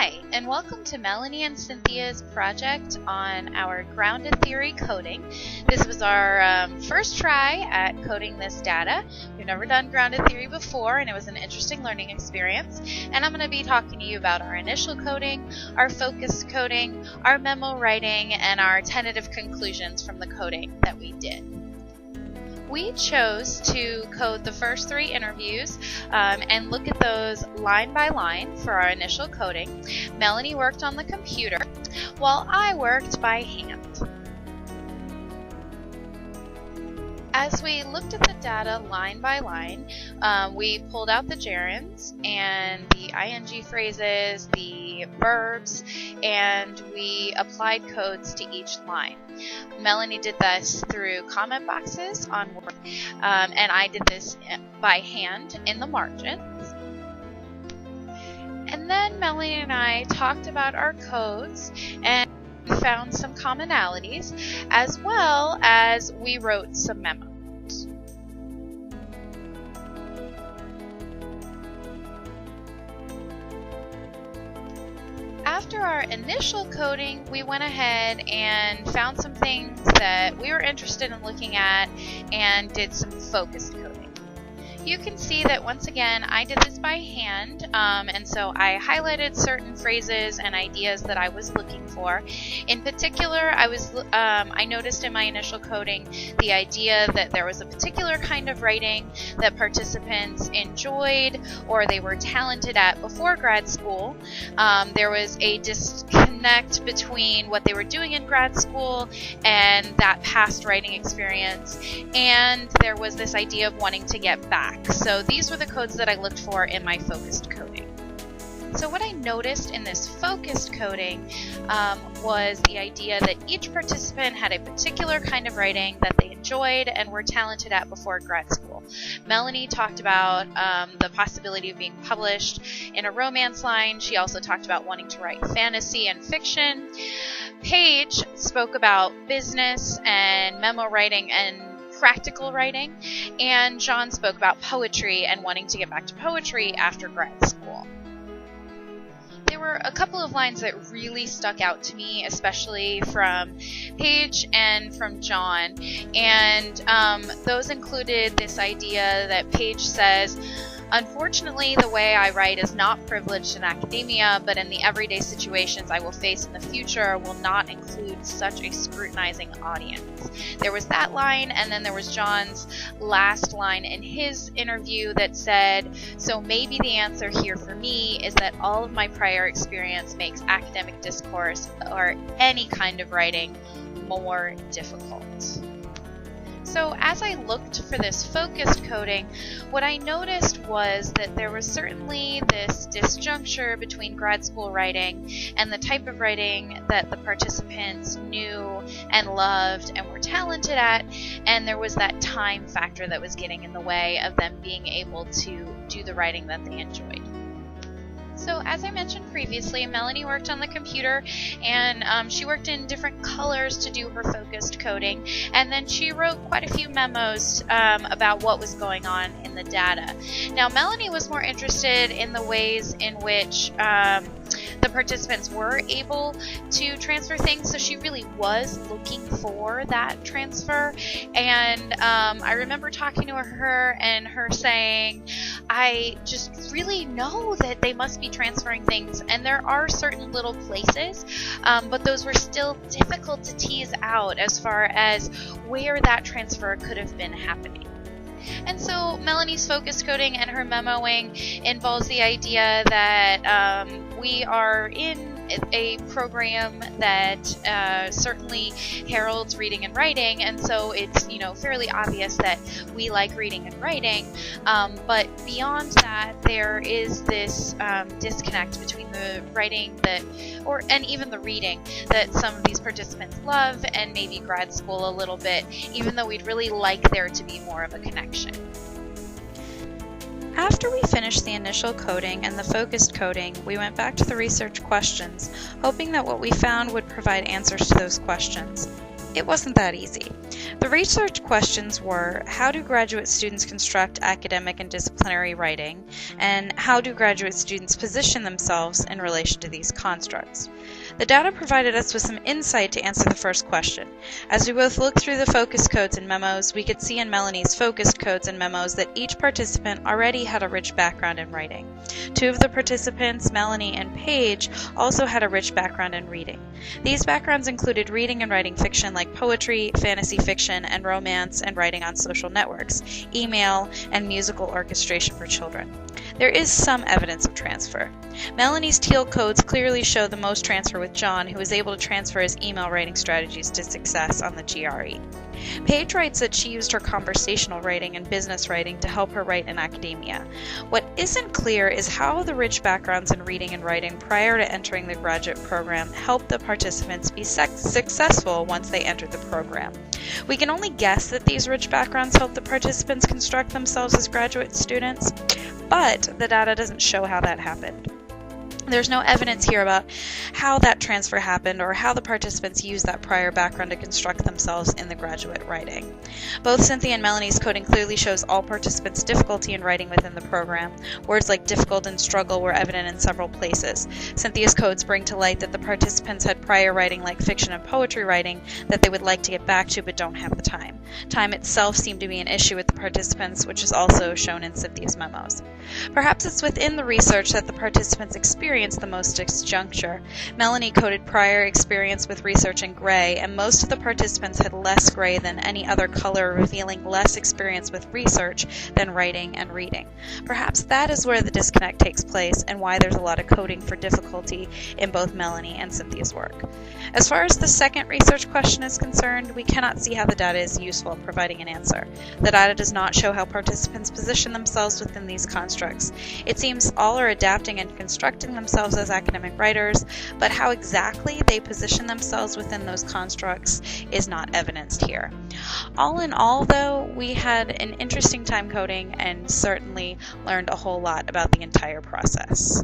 Hi, and welcome to Melanie and Cynthia's project on our grounded theory coding. This was our first try at coding this data. We've never done grounded theory before, and it was an interesting learning experience. And I'm going to be talking to you about our initial coding, our focused coding, our memo writing, and our tentative conclusions from the coding that we did. We chose to code the first 3 interviews and look at those line by line for our initial coding. Melanie worked on the computer while I worked by hand. As we looked at the data line by line, we pulled out the gerunds and the ing phrases, the verbs, and we applied codes to each line. Melanie did this through comment boxes on Word, and I did this by hand in the margins. And then Melanie and I talked about our codes and found some commonalities, as well as we wrote some memos. After our initial coding, we went ahead and found some things that we were interested in looking at and did some focused coding. You can see that once again I did this by hand, and so I highlighted certain phrases and ideas that I was looking for. In particular, I noticed in my initial coding the idea that there was a particular kind of writing that participants enjoyed or they were talented at before grad school. There was a disconnect between what they were doing in grad school and that past writing experience, and there was this idea of wanting to get back. So these were the codes that I looked for in my focused coding. So what I noticed in this focused coding was the idea that each participant had a particular kind of writing that they enjoyed and were talented at before grad school. Melanie talked about the possibility of being published in a romance line. She also talked about wanting to write fantasy and fiction. Paige spoke about business and memo writing and practical writing, and John spoke about poetry and wanting to get back to poetry after grad school. There were a couple of lines that really stuck out to me, especially from Paige and from John, and those included this idea that Paige says, "Unfortunately, the way I write is not privileged in academia, but in the everyday situations I will face in the future will not include such a scrutinizing audience." There was that line, and then there was John's last line in his interview that said, "So maybe the answer here for me is that all of my prior experience makes academic discourse or any kind of writing more difficult." So as I looked for this focused coding, what I noticed was that there was certainly this disjuncture between grad school writing and the type of writing that the participants knew and loved and were talented at, and there was that time factor that was getting in the way of them being able to do the writing that they enjoyed. So as I mentioned previously, Melanie worked on the computer, and she worked in different colors to do her focused coding, and then she wrote quite a few memos about what was going on in the data. Now Melanie was more interested in the ways in which the participants were able to transfer things, so she really was looking for that transfer. And I remember talking to her and her saying, "I just really know that they must be transferring things, and there are certain little places, but those were still difficult to tease out as far as where that transfer could have been happening." And so Melanie's focused coding and her memoing involves the idea that we are in a program that certainly heralds reading and writing, and so it's fairly obvious that we like reading and writing, but beyond that there is this disconnect between the writing and even the reading that some of these participants love, and maybe grad school a little bit, even though we'd really like there to be more of a connection. After we finished the initial coding and the focused coding, we went back to the research questions, hoping that what we found would provide answers to those questions. It wasn't that easy. The research questions were, how do graduate students construct academic and disciplinary writing, and how do graduate students position themselves in relation to these constructs? The data provided us with some insight to answer the first question. As we both looked through the focus codes and memos, we could see in Melanie's focused codes and memos that each participant already had a rich background in writing. Two of the participants, Melanie and Paige, also had a rich background in reading. These backgrounds included reading and writing fiction like poetry, fantasy fiction, and romance, and writing on social networks, email, and musical orchestration for children. There is some evidence of transfer. Melanie's teal codes clearly show the most transfer with John, who was able to transfer his email writing strategies to success on the GRE. Paige writes that she used her conversational writing and business writing to help her write in academia. What isn't clear is how the rich backgrounds in reading and writing prior to entering the graduate program helped the participants be successful once they entered the program. We can only guess that these rich backgrounds helped the participants construct themselves as graduate students, but the data doesn't show how that happened. There's no evidence here about how that transfer happened or how the participants used that prior background to construct themselves in the graduate writing. Both Cynthia and Melanie's coding clearly shows all participants' difficulty in writing within the program. Words like difficult and struggle were evident in several places. Cynthia's codes bring to light that the participants had prior writing like fiction and poetry writing that they would like to get back to but don't have the time. Time itself seemed to be an issue with the participants, which is also shown in Cynthia's memos. Perhaps it's within the research that the participants experienced the most disjuncture. Melanie coded prior experience with research in gray, and most of the participants had less gray than any other color, revealing less experience with research than writing and reading. Perhaps that is where the disconnect takes place and why there's a lot of coding for difficulty in both Melanie and Cynthia's work. As far as the second research question is concerned, we cannot see how the data is useful in providing an answer. The data does not show how participants position themselves within these constructs. It seems all are adapting and constructing themselves as academic writers, but how exactly they position themselves within those constructs is not evidenced here. All in all, though, we had an interesting time coding and certainly learned a whole lot about the entire process.